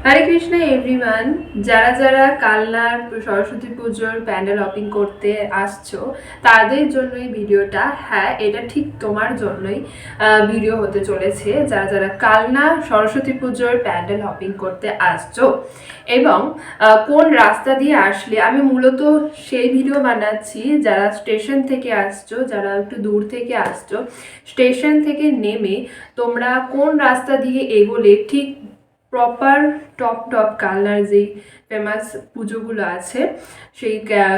হরে Krishna everyone, যারা যারা কালনার সরস্বতী পুজোর প্যান্ডেল হপিং করতে আসছো তাদের জন্যই ভিডিওটা। হ্যাঁ, এটা ঠিক তোমার জন্যই ভিডিও হতে চলেছে, যারা যারা কালনা সরস্বতী পুজোর প্যান্ডেল হপিং করতে আসছো এবং কোন রাস্তা দিয়ে আসলে। আমি মূলত সেই ভিডিও বানাচ্ছি যারা স্টেশন থেকে আসছো, যারা একটু দূর থেকে আসছো, স্টেশন থেকে নেমে তোমরা কোন রাস্তা দিয়ে এগোলে ঠিক প্রপার টপ কালনার যেই ফেমাস পুজোগুলো আছে সেই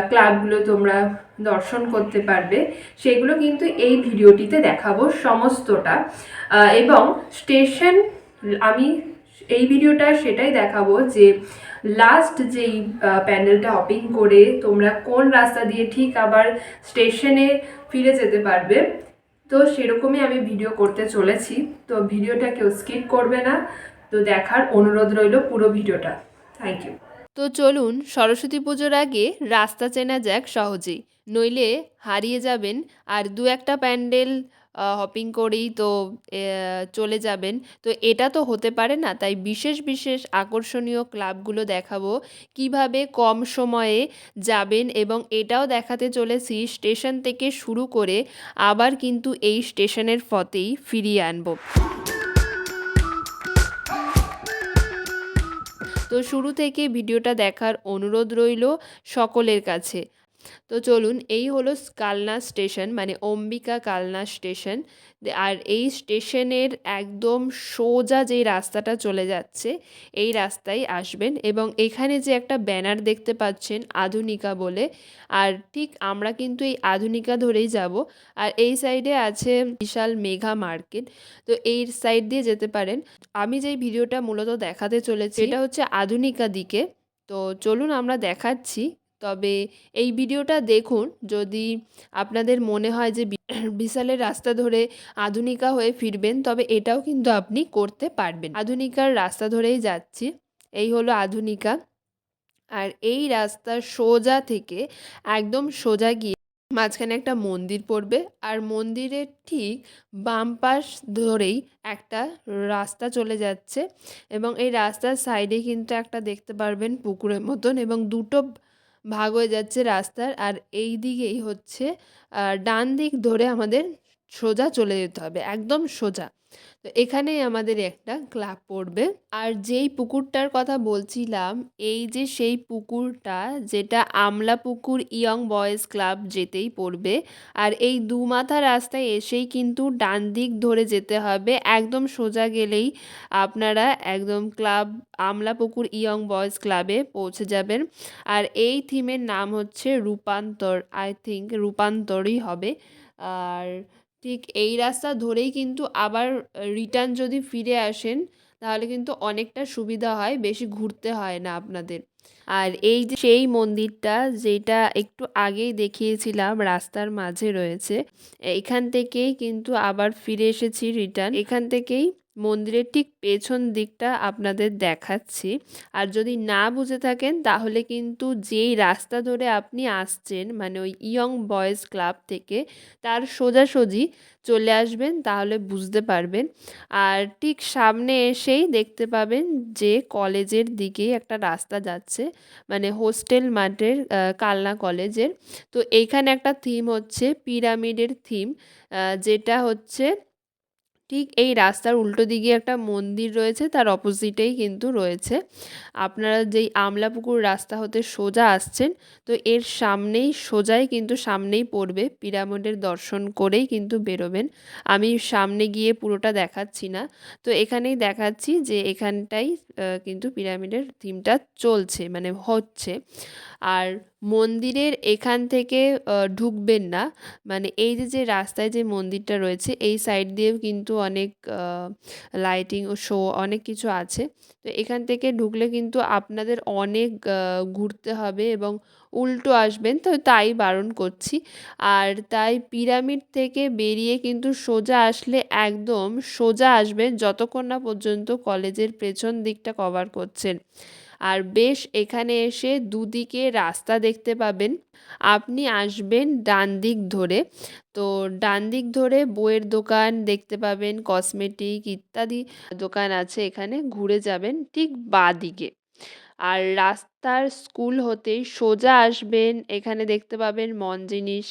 ক্লাবগুলো তোমরা দর্শন করতে পারবে, সেগুলো কিন্তু এই ভিডিওটিতে দেখাবো সমস্তটা। এবং স্টেশন, আমি এই ভিডিওটা সেটাই দেখাবো যে লাস্ট যেই প্যান্ডেলটা হপিং করে তোমরা কোন রাস্তা দিয়ে ঠিক আবার স্টেশনে ফিরে যেতে পারবে। তো সেরকমই আমি ভিডিও করতে চলেছি, তো ভিডিওটা কেউ স্কিপ করবে না, তো দেখার অনুরোধ রইল পুরো ভিডিওটা। Thank you. তো চলুন সরস্বতী পুজোর আগে রাস্তা চেনা যাক সহজেই, নইলে হারিয়ে যাবেন। আর দু একটা প্যান্ডেল হপিং করেই তো চলে যাবেন, তো এটা তো হতে পারে না। তাই বিশেষ বিশেষ আকর্ষণীয় ক্লাবগুলো দেখাবো, কিভাবে কম সময়ে যাবেন। এবং এটাও দেখাতে চলেছি স্টেশন থেকে শুরু করে আবার কিন্তু এই স্টেশনের ফতেই ফিরিয়ে আনবো। তো শুরু থেকে ভিডিওটা দেখার অনুরোধ রইল সকলের কাছে। তো চলুন, এই হলো কালনা স্টেশন, মানে অম্বিকা কালনা স্টেশন। আর এই স্টেশনের একদম সোজা যেই রাস্তাটা চলে যাচ্ছে এই রাস্তায় আসবেন। এবং এখানে যে একটা ব্যানার দেখতে পাচ্ছেন আধুনিকা বলে, আর ঠিক আমরা কিন্তু এই আধুনিকা ধরেই যাব। আর এই সাইডে আছে বিশাল মেঘা মার্কেট, তো এই সাইড দিয়ে যেতে পারেন। আমি যেই ভিডিওটা মূলত দেখাতে চলেছি এটা হচ্ছে আধুনিকা দিকে। তো চলুন আমরা দেখাচ্ছি। তবে এই ভিডিওটা দেখুন, যদি আপনাদের মনে হয় যে বিশালের রাস্তা ধরে আধুনিকা হয়ে ফিরবেন, তবে এটাও কিন্তু আপনি করতে পারবেন। আধুনিকার রাস্তা ধরেই যাচ্ছি, এই হলো আধুনিকা। আর এই রাস্তার সোজা থেকে একদম সোজা গিয়ে মাঝখানে একটা মন্দির পড়বে, আর মন্দিরের ঠিক বাম পাশ ধরেই একটা রাস্তা চলে যাচ্ছে। এবং এই রাস্তার সাইডে কিন্তু একটা দেখতে পারবেন পুকুরের মতন, এবং দুটো ভাগ হয়ে যাচ্ছে রাস্তার। আর এই দিকেই হচ্ছে ডান দিক ধরে আমাদের সোজা চলে যেতে হবে, একদম সোজা। তো এখানেই আমাদের একটা ক্লাব পড়বে। আর যেই পুকুরটার কথা বলছিলাম, এই যে সেই পুকুরটা, যেটা আমলা পুকুর ইয়ং বয়েজ ক্লাব যেতেই পড়বে। আর এই দুমাথা রাস্তায় এসেই কিন্তু ডান দিক ধরে যেতে হবে, একদম সোজা গেলেই আপনারা একদম ক্লাব আমলা পুকুর ইয়ং বয়েজ ক্লাবে পৌঁছে যাবেন। আর এই থিমের নাম হচ্ছে রূপান্তর, আই থিঙ্ক রূপান্তরই হবে। আর ঠিক এই রাস্তা ধরেই কিন্তু আবার রিটার্ন যদি ফিরে আসেন তাহলে কিন্তু অনেকটা সুবিধা হয়, বেশি ঘুরতে হয় না আপনাদের। আর এই যে সেই মন্দিরটা যেটা একটু আগেই দেখিয়েছিলাম রাস্তার মাঝে রয়েছে, এখান থেকেই কিন্তু আবার ফিরে এসেছি রিটার্ন। এখান থেকেই মন্দিরের ঠিক পেছন দিকটা আপনাদের দেখাচ্ছি। আর যদি না বুঝে থাকেন তাহলে কিন্তু যেই রাস্তা ধরে আপনি আসছেন, মানে ওই ইয়ং বয়েজ ক্লাব থেকে তার সোজাসুজি চলে আসবেন, তাহলে বুঝতে পারবেন। আর ঠিক সামনে এসেই দেখতে পাবেন যে কলেজের দিকেই একটা রাস্তা যাচ্ছে, মানে হোস্টেল মাঠের কালনা কলেজের। তো এইখানে একটা থিম হচ্ছে পিরামিডের থিম, যেটা হচ্ছে ঠিক এই রাস্তার উল্টো দিকে একটা মন্দির রয়েছে, তার অপোজিটেই কিন্তু রয়েছে। আপনারা যেই আমলাপুকুর রাস্তা হতে সোজা আসছেন, তো এর সামনেই সোজাই কিন্তু সামনেই পড়বে, পিরামিডের দর্শন করেই কিন্তু বেরোবেন। আমি সামনে গিয়ে পুরোটা দেখাচ্ছি না, তো এখানেই দেখাচ্ছি যে এখানটাই কিন্তু পিরামিডের থিমটা চলছে, মানে হচ্ছে। আর মন্দিরের এখান থেকে ঢুকবেন না, মানে এই যে যে রাস্তায় যে মন্দিরটা রয়েছে এই সাইড দিয়েও কিন্তু অনেক লাইটিং ও শো অনেক কিছু আছে। তো এখান থেকে ঢুকলে কিন্তু আপনাদের অনেক ঘুরতে হবে এবং উল্টো আসবেন, তো তাই বারণ করছি। আর তাই পিরামিড থেকে বেরিয়ে কিন্তু সোজা আসলে একদম সোজা আসবেন যতক্ষণ না পর্যন্ত কলেজের পেছন দিকটা কভার করছেন। আর বেশ এখানে এসে দুদিকে রাস্তা দেখতে পাবেন। আপনি আসবেন ডান দিক ধরে, তো ডান দিক ধরে বইয়ের দোকান দেখতে পাবেন, কসমেটিক ইত্যাদি দোকান আছে, এখানে ঘুরে যাবেন ঠিক বাঁ দিকে। আর রাস্তার স্কুল হতেই সোজা আসবেন, এখানে দেখতে পাবেন মন জিনিস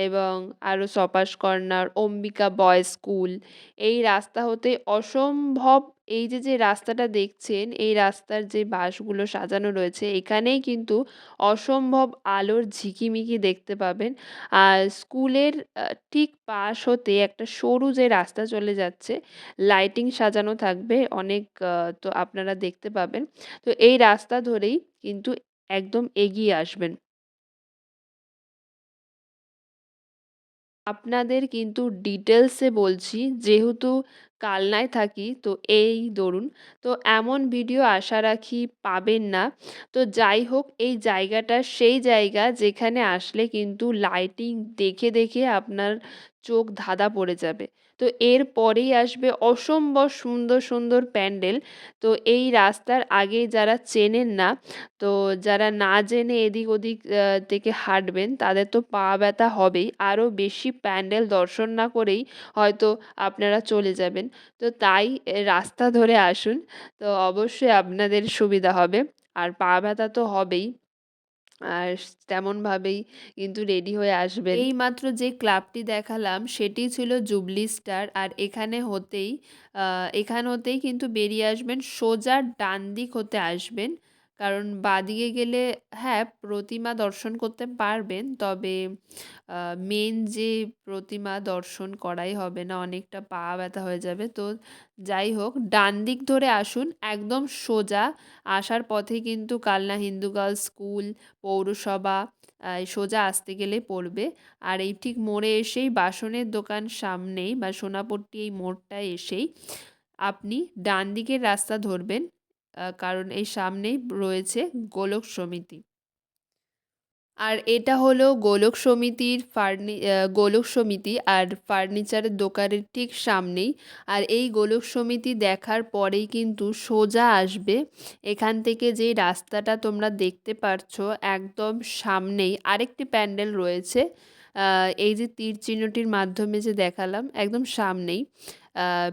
এবং আরও সপাস কর্নার, অম্বিকা বয়েজ স্কুল। এই রাস্তা হতে অসম্ভব, এই যে রাস্তাটা দেখছেন, এই রাস্তার যে বাঁশগুলো সাজানো রয়েছে এখানেই কিন্তু অসম্ভব আলোর ঝিকিমিকি দেখতে পাবেন। আর স্কুলের ঠিক পাশ হতে একটা সরু যে রাস্তা চলে যাচ্ছে, লাইটিং সাজানো থাকবে অনেক, তো আপনারা দেখতে পাবেন। তো এই রাস্তা ধরেই কিন্তু একদম এগিয়ে আসবেন। আপনাদের কিন্তু ডিটেলসে বলছি, যেহেতু কালনায় থাকি তো এই ধরুন, তো এমন ভিডিও আশা রাখি পাবেন না। তো যাই হোক, এই জায়গাটা সেই জায়গা যেখানে আসলে কিন্তু লাইটিং দেখে দেখে আপনার চোখ ধাঁধা পড়ে যাবে। তো এর পরেই আসবে অসম্ভব সুন্দর সুন্দর প্যান্ডেল। তো এই রাস্তার আগে যারা চেনেন না, তো যারা না জেনে এদিক ওদিক থেকে হাঁটবেন তাদের তো পা ব্যথা হবেই, আরও বেশি প্যান্ডেল দর্শন না করেই হয়তো আপনারা চলে যাবেন। তো তাই রাস্তা ধরে আসুন, তো অবশ্যই আপনাদের সুবিধা হবে। আর পা ব্যথা তো হবেই, আর তেমনভাবেই কিন্তু রেডি হয়ে আসবেন। এইমাত্র যে ক্লাবটি দেখালাম সেটি ছিল জুবলি স্টার। আর এখান হতেই কিন্তু বেরিয়ে আসবেন, সোজা ডান দিক হতে আসবেন। কারণ বাঁদিকে গেলে হ্যাঁ প্রতিমা দর্শন করতে পারবেন, তবে মেন যে প্রতিমা দর্শন করাই হবে না, অনেকটা পা ব্যথা হয়ে যাবে। তো যাই হোক, ডান দিক ধরে আসুন একদম সোজা। আসার পথে কিন্তু কালনা হিন্দু গার্লস স্কুল, পৌরসভা সোজা আসতে গেলেই পড়বে। আর এই ঠিক মোড়ে এসেই বাসনের দোকান সামনেই বা সোনাপট্টি এই মোড়টায় এসেই আপনি ডান দিকের রাস্তা ধরবেন, কারণ এই সামনেই রয়েছে গোলক সমিতি। আর এটা হলো গোলক সমিতি আর ফার্নিচারের দোকানের ঠিক সামনেই। আর এই গোলক সমিতি দেখার পরেই কিন্তু সোজা আসবে, এখান থেকে যে রাস্তাটা তোমরা দেখতে পারছো একদম সামনেই আরেকটি প্যান্ডেল রয়েছে। এই যে তীর চিহ্নটির মাধ্যমে যে দেখালাম একদম সামনেই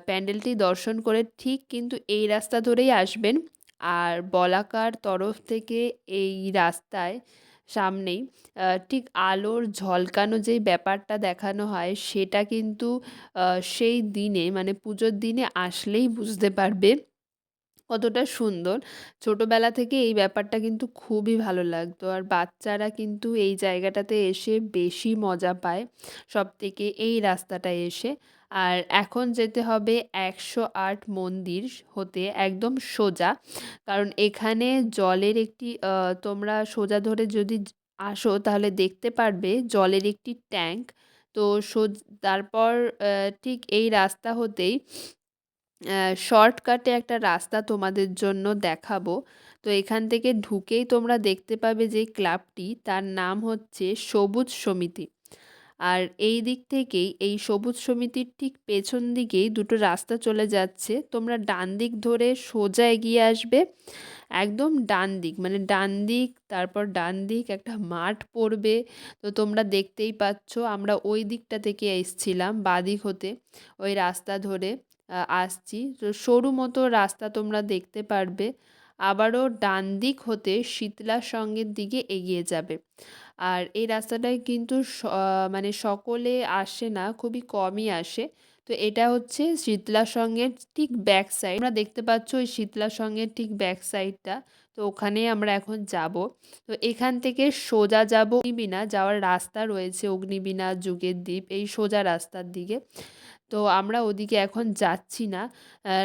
প্যান্ডেলটি দর্শন করে ঠিক কিন্তু এই রাস্তা ধরেই আসবেন। আর বলাকার তরফ থেকে এই রাস্তায় সামনেই ঠিক আলোর ঝলকানো যেই ব্যাপারটা দেখানো হয় সেটা কিন্তু সেই দিনে মানে পুজোর দিনে আসলেই বুঝতে পারবে কতটা সুন্দর। ছোটোবেলা থেকে এই ব্যাপারটা কিন্তু খুবই ভালো লাগতো, আর বাচ্চারা কিন্তু এই জায়গাটাতে এসে বেশি মজা পায় সবথেকে এই রাস্তাটায় এসে। আর এখন যেতে হবে 108 মন্দির হতে একদম সোজা, কারণ এখানে জলের একটি তোমরা সোজা ধরে যদি আসো তাহলে দেখতে পারবে জলের একটি ট্যাঙ্ক। তো তারপর ঠিক এই রাস্তা হতেই শর্টকাটে একটা রাস্তা তোমাদের জন্য দেখাবো। তো এখান থেকে ঢুকেই তোমরা দেখতে পাবে যে ক্লাবটি, তার নাম হচ্ছে সবুজ সমিতি। আর এই দিক থেকেই এই সবুজ সমিতির ঠিক পেছন দিকেই দুটো রাস্তা চলে যাচ্ছে, তোমরা ডান দিক ধরে সোজা এগিয়ে আসবে। একদম ডান দিক মানে ডান দিক, তারপর ডান দিক একটা মাঠ পড়বে। তো তোমরা দেখতেই পাচ্ছ আমরা ওই দিকটা থেকে এসছিলাম বাঁ দিক হতে, ওই রাস্তা ধরে আসছি। তো সরু মতো রাস্তা তোমরা দেখতে পারবে। আবারও ডান দিক হতে শীতলা সঙ্গের দিকে এগিয়ে যাবে। আর এই রাস্তাটায় কিন্তু মানে সকলে আসে না, খুবই কমই আসে। তো এটা হচ্ছে শীতলা সঙ্গের ঠিক ব্যাক সাইড, আমরা দেখতে পাচ্ছ ওই শীতলা সঙ্গের ঠিক ব্যাক সাইডটা। তো ওখানেই আমরা এখন যাব। তো এখান থেকে সোজা যাব অগ্নিবীণা যাওয়ার রাস্তা রয়েছে, অগ্নিবীণা যুগের দ্বীপ এই সোজা রাস্তার দিকে। তো আমরা ওদিকে এখন যাচ্ছি না,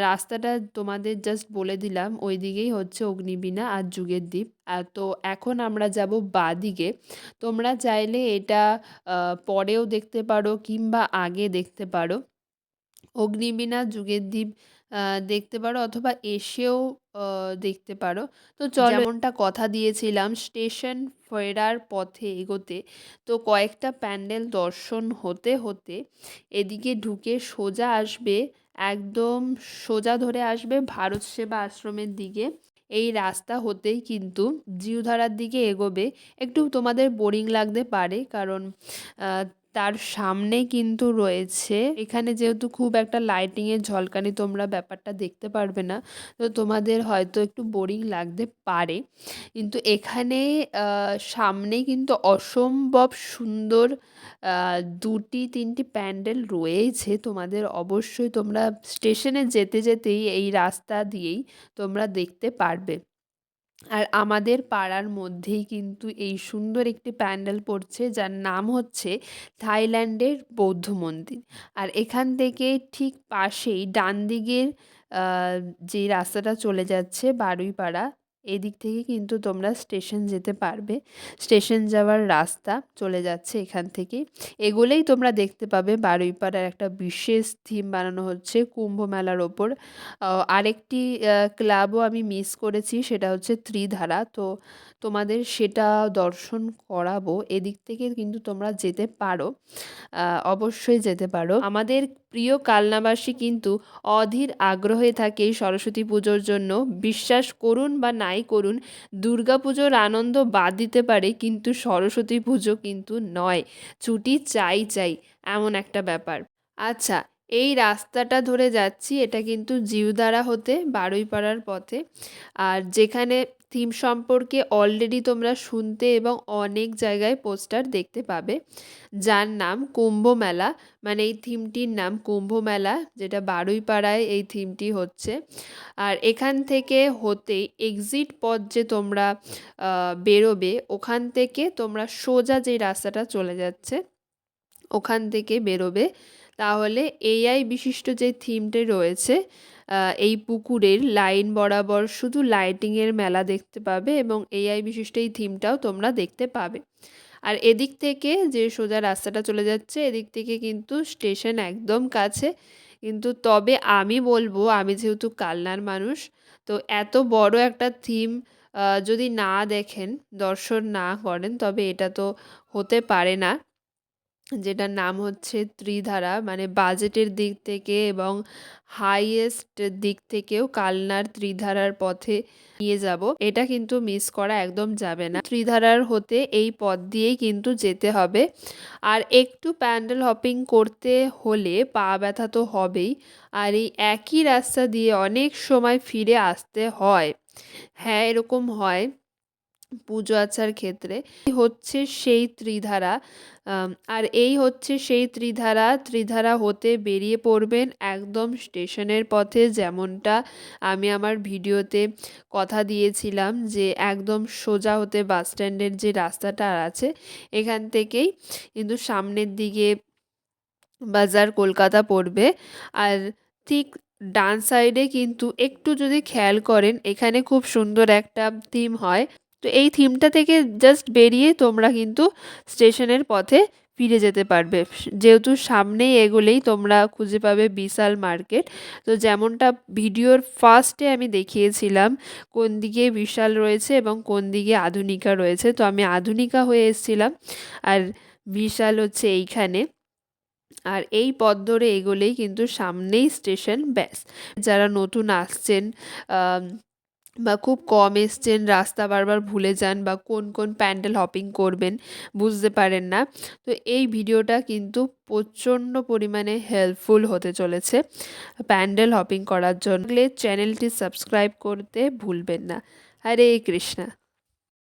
রাস্তাটা তোমাদের জাস্ট বলে দিলাম, ওই দিকেই হচ্ছে অগ্নিবীণা আর যুগের দ্বীপ। তো এখন আমরা যাব বাঁ দিকে। তোমরা চাইলে এটা পরেও দেখতে পারো কিংবা আগে দেখতে পারো, অগ্নিবীণা যুগের দ্বীপ দেখতে পারো অথবা এসেও দেখতে পারো। তো চলো, যেমনটা কথা দিয়েছিলাম স্টেশন ফেরার পথে এগোতে, তো কয়েকটা প্যান্ডেল দর্শন হতে হতে এদিকে ঢুকে সোজা আসবে, একদম সোজা ধরে আসবে ভারত সেবা আশ্রমের দিকে। এই রাস্তা হতেই কিন্তু জিউধারার দিকে এগোবে একটু তোমাদের বোরিং লাগতে পারে, কারণ আহ, তার সামনে কিন্তু রয়েছে, এখানে যেহেতু খুব একটা লাইটিংয়ের ঝলকানি তোমরা ব্যাপারটা দেখতে পারবে না, তো তোমাদের হয়তো একটু বোরিং লাগতে পারে। কিন্তু এখানে সামনে কিন্তু অসম্ভব সুন্দর 2-3টি প্যান্ডেল রয়েছে। তোমাদের অবশ্যই তোমরা স্টেশনে যেতে যেতেই এই রাস্তা দিয়েই তোমরা দেখতে পারবে। আর আমাদের পাড়ার মধ্যেই কিন্তু এই সুন্দর একটি প্যান্ডেল পড়ছে, যার নাম হচ্ছে থাইল্যান্ডের বৌদ্ধ মন্দির। আর এখান থেকে ঠিক পাশেই ডান দিকের যে রাস্তাটা চলে যাচ্ছে বারুইপাড়া, এদিক থেকে কিন্তু তোমরা স্টেশন যেতে পারবে। স্টেশন যাওয়ার রাস্তা চলে যাচ্ছে এখান থেকে। এগুলোই তোমরা দেখতে পাবে বারুইপাড়ার একটা বিশেষ থিম বানানো হচ্ছে কুম্ভ মেলার ওপর। আরেকটি ক্লাবও আমি মিস করেছি, সেটা হচ্ছে ত্রিধারা। তো তোমাদের সেটা দর্শন করাবো, এদিক থেকে কিন্তু তোমরা যেতে পারো, অবশ্যই যেতে পারো। আমাদের প্রিয় কালনাবাসী কিন্তু অধীর আগ্রহে থাকে এই সরস্বতী পুজোর জন্য। বিশ্বাস করুন বা নাই করুন, দুর্গা পুজোর আনন্দ বাদ দিতে পারে, কিন্তু সরস্বতী পুজো কিন্তু নয়, ছুটি চাই চাই, এমন একটা ব্যাপার। আচ্ছা, এই রাস্তাটা ধরে যাচ্ছি, এটা কিন্তু জিউদারা হতে বারুইপাড়ার পথে। আর যেখানে থিম সম্পর্কে অলরেডি তোমরা শুনতে এবং অনেক জায়গায় পোস্টার দেখতে পাবে, যার নাম কুম্ভ মেলা, মানে এই থিমটির নাম কুম্ভ মেলা, যেটা বারুইপাড়ায় এই থিমটি হচ্ছে। আর এখান থেকে হতে এক্সিট পথ যে তোমরা বেরোবে, ওখান থেকে তোমরা সোজা যে রাস্তাটা চলে যাচ্ছে ওখান থেকে বেরোবে, তাহলে এআই বিশিষ্ট যে থিমটি রয়েছে এই পুকুরের লাইন বরাবর শুধু লাইটিংয়ের মেলা দেখতে পাবে, এবং এআই বিশিষ্ট এই থিমটাও তোমরা দেখতে পাবে। আর এদিক থেকে যে সোজা রাস্তাটা চলে যাচ্ছে, এদিক থেকে কিন্তু স্টেশন একদম কাছে। কিন্তু তবে আমি বলবো, আমি যেহেতু কালনার মানুষ, তো এত বড় একটা থিম যদি না দেখেন, দর্শন না করেন, তবে এটা তো হতে পারে না। যেটার নাম হচ্ছে ত্রিধারা, মানে বাজেটের দিক থেকে এবং হাইয়েস্ট দিক থেকেও কালনার ত্রিধারার পথে নিয়ে যাব, এটা কিন্তু মিস করা একদম যাবে না। ত্রিধারার হতে এই পথ দিয়েই কিন্তু যেতে হবে। আর একটু প্যান্ডেল হপিং করতে হলে পা ব্যথা তো হবেই, আর এই একই রাস্তা দিয়ে অনেক সময় ফিরে আসতে হয়। হ্যাঁ, এরকম হয় পুজো আচার ক্ষেত্রে। এই হচ্ছে সেই ত্রিধারা। আর এই হচ্ছে সেই ত্রিধারা। ত্রিধারা হতে বেরিয়ে পড়বেন একদম স্টেশনের পথে, যেমনটা আমি আমার ভিডিওতে কথা দিয়েছিলাম, যে একদম সোজা হতে বাস স্ট্যান্ডের যে রাস্তাটা আছে এখান থেকেই কিন্তু সামনের দিকে বাজার কলকাতা পড়বে। আর ঠিক ডান সাইডে কিন্তু একটু যদি খেয়াল করেন, এখানে খুব সুন্দর একটা থিম হয়। তো এই থিমটা থেকে জাস্ট বেরিয়ে তোমরা কিন্তু স্টেশনের পথে ফিরে যেতে পারবে, যেহেতু সামনেই এগোলেই তোমরা খুঁজে পাবে বিশাল মার্কেট। তো যেমনটা ভিডিওর ফার্স্টে আমি দেখিয়েছিলাম কোন দিকে বিশাল রয়েছে এবং কোন দিকে আধুনিকা রয়েছে, তো আমি আধুনিকা হয়ে এসেছিলাম আর বিশাল হচ্ছে এইখানে। আর এই পথ ধরে এগোলেই কিন্তু সামনেই স্টেশন, ব্যাস। যারা নতুন আসছেন বা খুব কম এসছেন, রাস্তা বারবার ভুলে যান, বা কোন কোন প্যান্ডেল হপিং করবেন বুঝতে পারেন না, তো এই ভিডিওটা কিন্তু প্রচণ্ড পরিমাণে হেল্পফুল হতে চলেছে প্যান্ডেল হপিং করার জন্য। চ্যানেলটি সাবস্ক্রাইব করতে ভুলবেন না। হরে কৃষ্ণা।